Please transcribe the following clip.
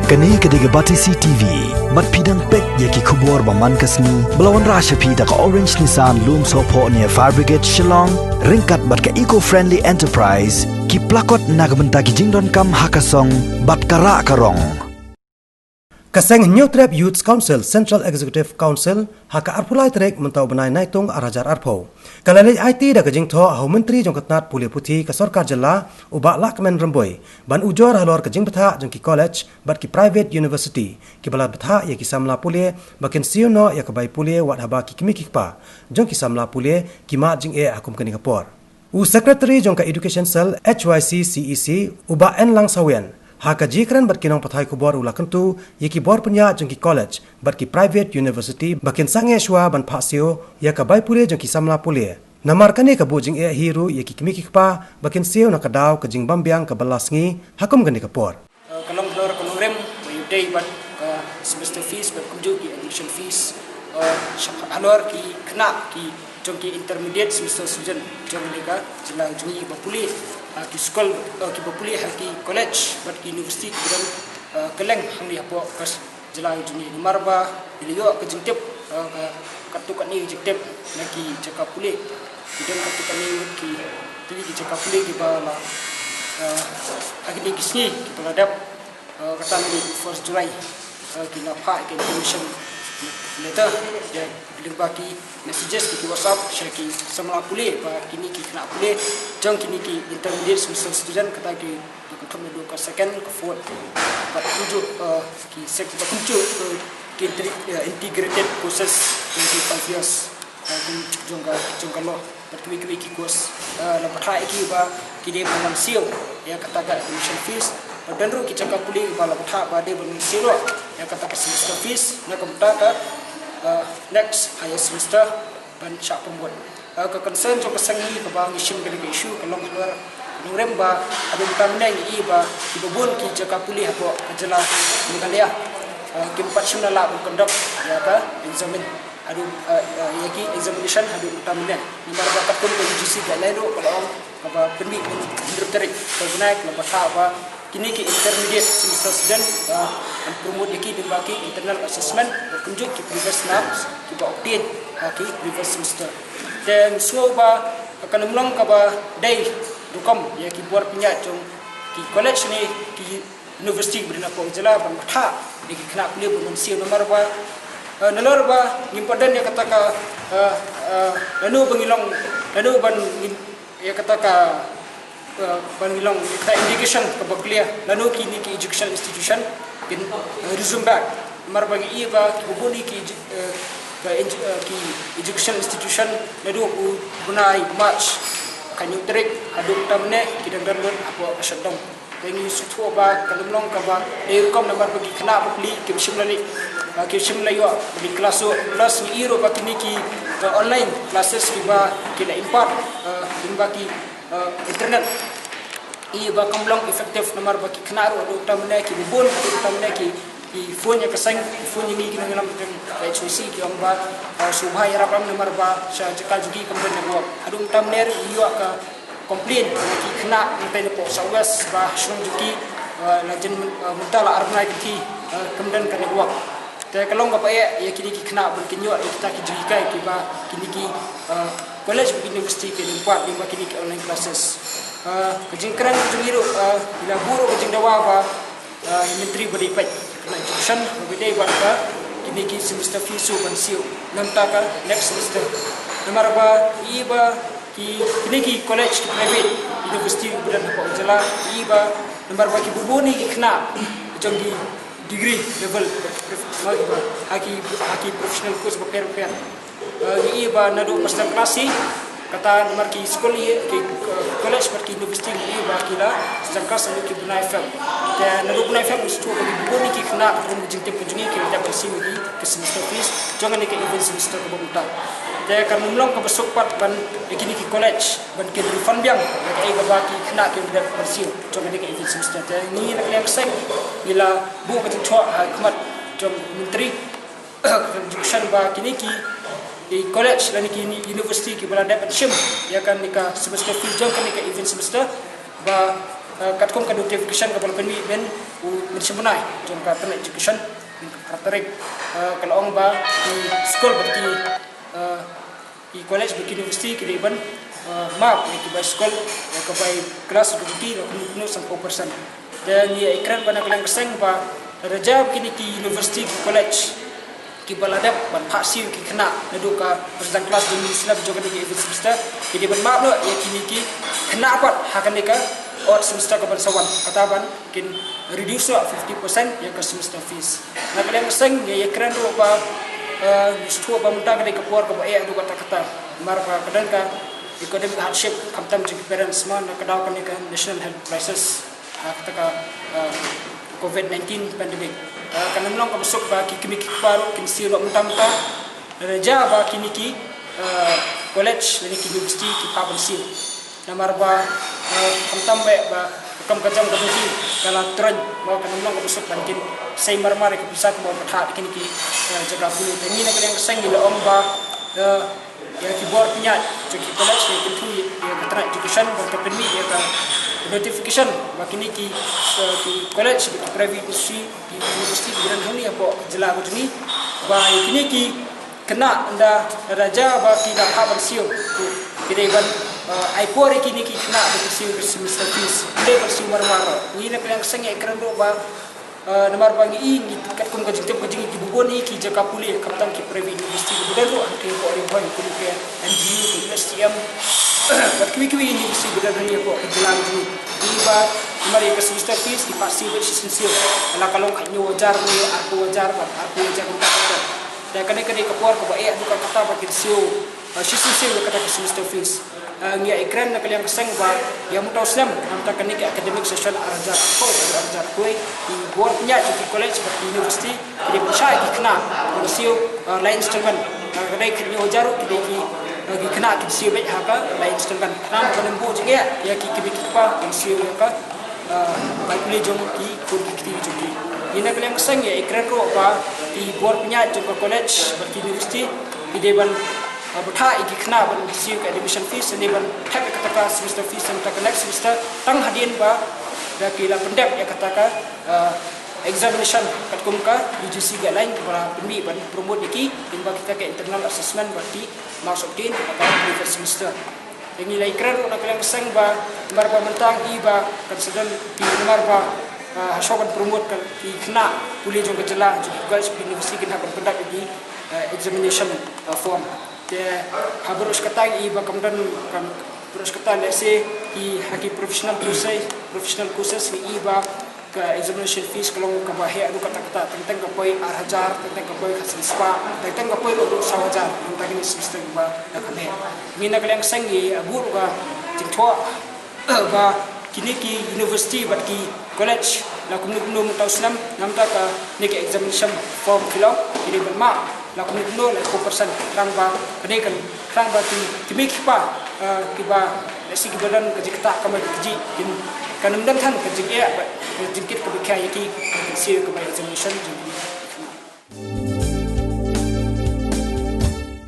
Kani kediga bati CTV, mat pidang pek yaki kubor baman kasni, belawan rasha pida ka Orange Nissan Loom Sopo near Fire Brigade Shillong, ringkat bat ka eco-friendly enterprise, ki plakot nagbenta ki jingdon kam hakasong, bat kara karong. Kaseng New Trap Youth Council Central Executive Council haka arpulai trek mentau benai naitung arajar arpo. Kalalai IT da kajing tho hau menteri jong ketnat puli puti ka sarkar jela ubak lakmen remboi ban ujor halor kajing betha jong ki college bat ki private university ki balat betha ya ki samla puli bakin siono ya kabai puli wat haba ki kimi kikpa jong ki samla puli ki ma jing akum kani kapor. U secretary jong ka education cell HYC CEC ubak en lang sawen haka jikran berkinong pathai kubor ula kentu yaki bor punya jengki college berki private university bakin sange shwa ban phasio ya ka bai pule jengki samla pule namar kane ka bu jing e hiru yaki kimi kikpa bakin sio na kadaw ka jing bambiang ka balasngi hakum gani ka por kalong lor kalong rem day ban ka semester fees ban kunju ki admission fees alor ki kena ki jengki intermediate semester student jengki ka jela jungi bapuli ki sekolah ki bapuli ki college bat ki university dan keleng hang ni apo kas jelang juni marba ilio ke jengtep katukan ni jengtep naki jakapuli dan katukan ni ki tili ki jakapuli ki bala agni kisni ki peladap kata ni 1 Julai ki napa ki commission letter ya bagi messages ki WhatsApp syaki semula pulih ba kini ki kena pulih jang kini ki intermediate semester student kata ki ketum dua ke second ke fourth ba tujuh ki sek ba tujuh ki integrated courses in 5 years jong lo berkemi-kemi ki course lepas try ki ba kini memang siu ya kata ka admission fees dan ru ki cakap pulih ba lepas ba dia belum siu ya kata ka semester fees nak kata next higher semester ban syak pembuat ke concern jo kesangi ke bang isim ke isu kalau keluar nurem ba adun tamne ni ba ibun ki jaka pulih apa jela mengalia ki 4 la kondok ya ka examen adu yaki examination adu tamne ni marba katum ke UGC galero kalau apa pendi menurut tarik kegunai kalau ba kini ki intermediate semester student promote yaki dibagi internal assessment kunjuk ki previous exams ki ba obtain ki previous semester dan so ba akan mulang ka ba day dukom yaki buat punya jong ki college ni ki university berina ko jela ban tha di kena kuliah bermensi nomor ba nalor ba important ya kata ka lanu bangilong lanu ban ya kata ka Bangilong kita indication kebakuliah lalu kini ki education institution bin resume back mar bagi iba kibuni ki education institution lalu bunai march kanyu trik adu tamne kidang darlun apa asadong tengi sutu ba kalumlong ka ba kom nambar bagi kena bukli kimsim lali kimsim layo di kelas plus ni iro ba kini ki online classes kiba kila impart din bagi internet iba kamlong efektif nomor bagi kenaru adu tamne ki bubun tamne ki phone ya kesang phone ini kena dalam HCC ki amba subha ya rapam nomor ba sa jekal jugi kemudian nebo adu tamne iyo ka komplain ki kena ntai po sawas ba shung jugi lajen mentala arnai ki kemudian kan nebo te kalong ka pa ya kini ki kena berkinyo kita ki jugi kai ki ba kini ki college university ke buat lima kini ke online classes kejingkran kejingiru bila buru kejing dawa ba menteri beripat kena education berbeda buat ba kini ki semester fees ban siu namta ka next semester nomor ba iba ki kini ki college ki private university budan ko jela iba nomor ba ki bubuni ki kena jonggi degree level haki professional course berper iba nadu master klasi kata nomor ki sekolah ki college per ki university ni ba kila sedang kelas ki bunai fam dan nadu bunai fam itu bagi boni ki kena rumjing te punjungi ki dapat sini ke semester fees jangan ni ke event semester ke buta dan kan mulong ke besokpat ban kini ki college ban ki refund biang ai ba ki kena ki dapat bersih jangan ni ke event semester dan ni nak yang sek bila bu ke tu khmat jom menteri education ba kini ki di college dan kini university ki bala dapat shim ya kan nika semester fee jong kan nika event semester ba katkom ka notification ka balpen mi ben min semunai jom ka internet education min pratarik kalau ong ba di school berarti di college berarti university kini ban map di ba school ka bai kelas berarti no 100% dan ya ikran bana kelang keseng ba rajab kini ki university college ki baladap ban hasil ki kena nadu ka presiden kelas di Islam juga di semester ki ban map lo ya kini ki kena apa hakan ka or semester ka bansawan kataban kin reduce 50% ya ka semester fees na kelang keseng ya ikran ro ba stu ba muntah ka ka por ka ba adu kata mar ka kadan ka economic hardship kamtam ji parents man na kadaw ka national health crisis kata COVID-19 pandemic kana mlong ka masuk ba ki kimi paru kin siro muntah raja ba kini ki college ni ki university ki paban sil namar ba kamtam ba kam kajam ka buti kala tren ba kana mlong ka masuk bankin sai marmar ki bisa ko ba tha kini ki jaga pulu ni na kang sang ni om ba ya ki bor punya ki college ni tentu ya katra education ba ka permi ya ka notification makini ki college ki private university bukan huni apa jela begini ba kini ki kena anda raja ba ki dah kabar siu ki ban ai por kini ki kena bersiu semester fees dia bersiu mar-mar ni nak yang seng ekran do ba namar bangi ini kat kum kajik ki bugon ki jaka puli kaptam ki private university bukan do ki ko ri boy ki ke NGU ki STM but kiwi ini mesti benar-benar ya kok jelang dulu tiba mari ke semester fees di pasti bersisil ala kalau kanyo wajar ni aku wajar kita kata dan kene kepor ke bae bukan kata bakin siu sisil kata ke semester fees ngia ikran nak yang keseng ba yang mutau Islam amta kene ke academic session arjar koi di board nya di college di university di percaya di kena siu lain instrument kene kanyo wajar ki lagi kena ki siu baik haka lain instrument nam penembu je ya ki kipa ki siu ka baik boleh jom ki pun ki jadi ina kelem keseng ya ikran ro ba di board punya juga college berarti university di deban betha iki kena ban siu ka admission fees ni ban thak kata semester fees dan tak next semester tang hadin ba da kila pendep ya kata examination kat kumka UGC guideline para pembi ban promote iki timba kita ke internal assessment berarti masuk din pada previous semester ini lai kran nak yang sang ba marba mentang iba kan sedang di marba hasokan promote kan di kena boleh jong kejela juga university kena berpendak di examination form de habrus katang iba kemudian kan terus kata let's say di haki professional courses ni iba ke examination fees kalau ka bahe adu kata tentang ka poi 8,000 tentang ka poi hasil spa tentang ka poi 1,000 tentang ini sistem ba nakane mina kalang sangi abu ga jingthwa ba kini ki university bat ki college la kumnu mutau Islam namta ka ni ki examination form fill kini berma la kumnu la 1% rang ba kene kan rang ba ki pa ki ba nasi ki badan ka jikta kamar ji kan mendang than ka jik ya jingkit ka bikha yaki siu ka examination